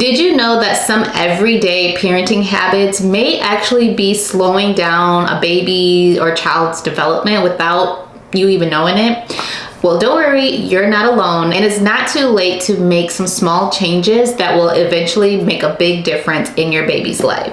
Did you know that some everyday parenting habits may actually be slowing down a baby or child's development without you even knowing it? Well, don't worry, you're not alone, and it's not too late to make some small changes that will eventually make a big difference in your baby's life.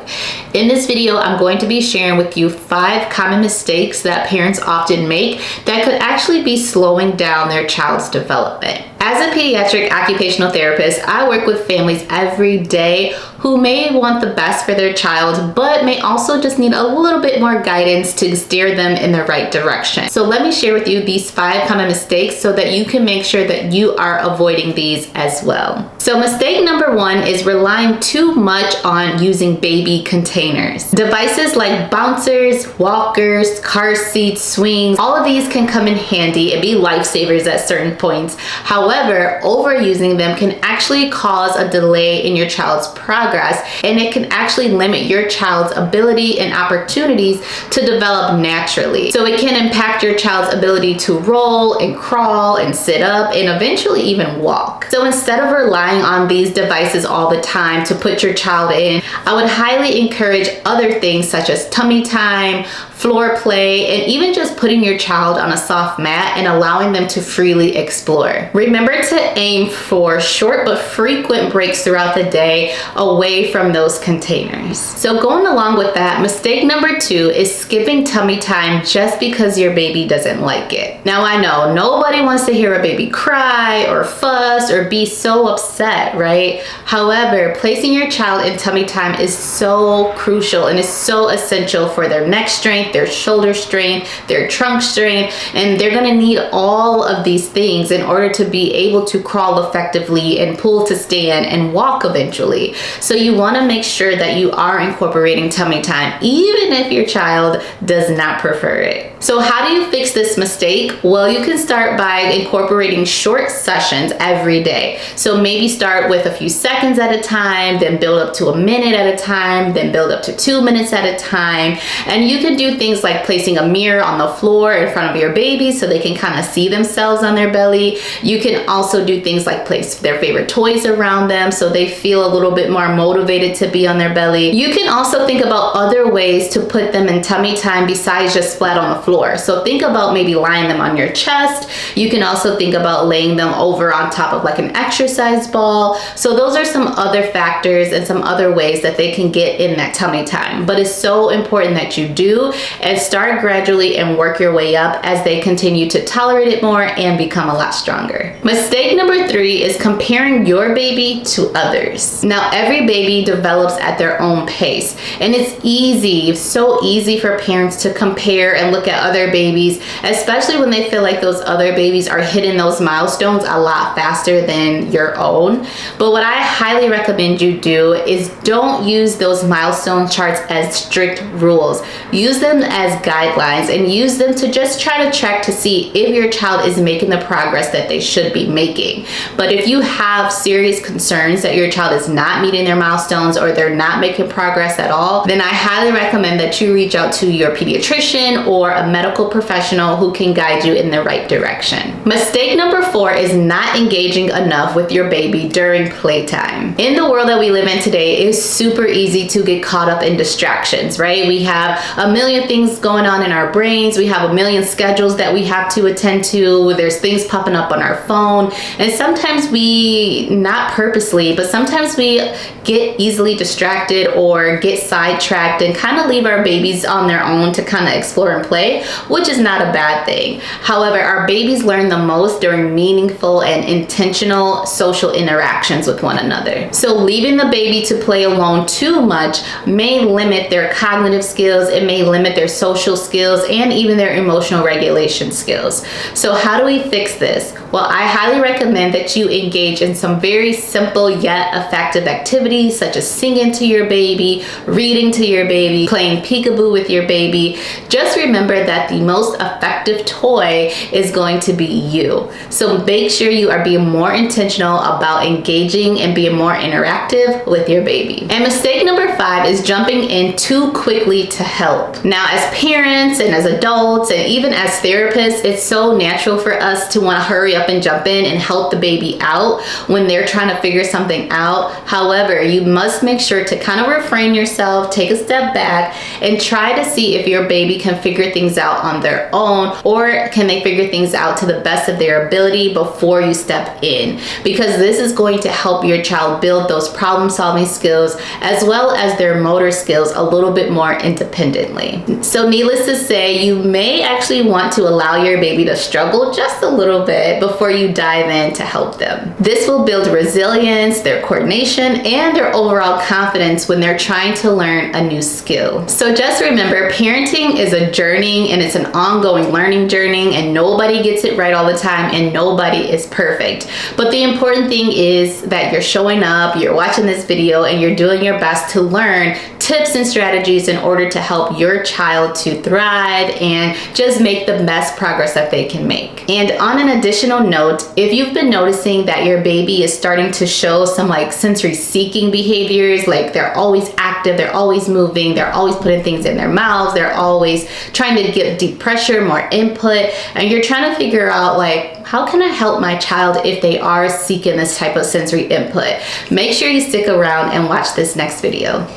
In this video, I'm going to be sharing with you 5 common mistakes that parents often make that could actually be slowing down their child's development. As a pediatric occupational therapist, I work with families every day who may want the best for their child, but may also just need a little bit more guidance to steer them in the right direction. So let me share with you these 5 common mistakes so that you can make sure that you are avoiding these as well. So mistake number 1 is relying too much on using baby containers. Devices like bouncers, walkers, car seats, swings, all of these can come in handy and be lifesavers at certain points. However, overusing them can actually cause a delay in your child's progress, and it can actually limit your child's ability and opportunities to develop naturally. So it can impact your child's ability to roll and crawl and sit up and eventually even walk. So instead of relying on these devices all the time to put your child in, I would highly encourage other things such as tummy time, floor play, and even just putting your child on a soft mat and allowing them to freely explore. Remember to aim for short but frequent breaks throughout the day away from those containers. So going along with that, mistake number 2 is skipping tummy time just because your baby doesn't like it. Now I know nobody wants to hear a baby cry or fuss or be so upset, right? However, placing your child in tummy time is so crucial and is so essential for their neck strength, their shoulder strength, their trunk strength, and they're gonna need all of these things in order to be able to crawl effectively and pull to stand and walk eventually. So you wanna make sure that you are incorporating tummy time, even if your child does not prefer it. So how do you fix this mistake? Well, you can start by incorporating short sessions every day. So maybe start with a few seconds at a time, then build up to a minute at a time, then build up to 2 minutes at a time. And you can do things like placing a mirror on the floor in front of your baby so they can kind of see themselves on their belly. You can also do things like place their favorite toys around them so they feel a little bit more motivated to be on their belly. You can also think about other ways to put them in tummy time besides just flat on the floor. So think about maybe lying them on your chest. You can also think about laying them over on top of like an exercise ball. So those are some other factors and some other ways that they can get in that tummy time. But it's so important that you do, and start gradually and work your way up as they continue to tolerate it more and become a lot stronger. Mistake number 3 is comparing your baby to others. Now every baby develops at their own pace, and it's easy, so easy for parents to compare and look at other babies, especially when they feel like those other babies are hitting those milestones a lot faster than your own. But what I highly recommend you do is don't use those milestone charts as strict rules. Use them as guidelines and use them to just try to check to see if your child is making the progress that they should be making. But if you have serious concerns that your child is not meeting their milestones or they're not making progress at all, then I highly recommend that you reach out to your pediatrician or a medical professional who can guide you in the right direction. Mistake number 4 is not engaging enough with your baby during playtime. In the world that we live in today, it is super easy to get caught up in distractions, right? We have a million things going on in our brains. We have a million schedules that we have to attend to. There's things popping up on our phone. And sometimes we, not purposely, but sometimes we get easily distracted or get sidetracked and kind of leave our babies on their own to kind of explore and play, which is not a bad thing. However, our babies learn the most during meaningful and intentional social interactions with one another. So leaving the baby to play alone too much may limit their cognitive skills, it may limit their social skills, and even their emotional regulation skills. So how do we fix this? Well, I highly recommend that you engage in some very simple yet effective activities such as singing to your baby, reading to your baby, playing peekaboo with your baby. Just remember that the most effective toy is going to be you. So make sure you are being more intentional about engaging and being more interactive with your baby. And mistake number 5 is jumping in too quickly to help. Now, as parents and as adults and even as therapists, it's so natural for us to want to hurry up and jump in and help the baby out when they're trying to figure something out. However, you must make sure to kind of refrain yourself, take a step back, and try to see if your baby can figure things out on their own, or can they figure things out to the best of their ability before you step in, because this is going to help your child build those problem-solving skills as well as their motor skills a little bit more independently. So needless to say, you may actually want to allow your baby to struggle just a little bit before you dive in to help them. This will build resilience, their coordination, and their overall confidence when they're trying to learn a new skill. So just remember, parenting is a journey, and it's an ongoing learning journey, and nobody gets it right all the time, and nobody is perfect. But the important thing is that you're showing up, you're watching this video, and you're doing your best to learn tips and strategies in order to help your child to thrive and just make the best progress that they can make. And on an additional note, if you've been noticing that your baby is starting to show some like sensory seeking behaviors, like they're always active, they're always moving, they're always putting things in their mouths, they're always trying to get deep pressure, more input, and you're trying to figure out like, how can I help my child if they are seeking this type of sensory input? Make sure you stick around and watch this next video.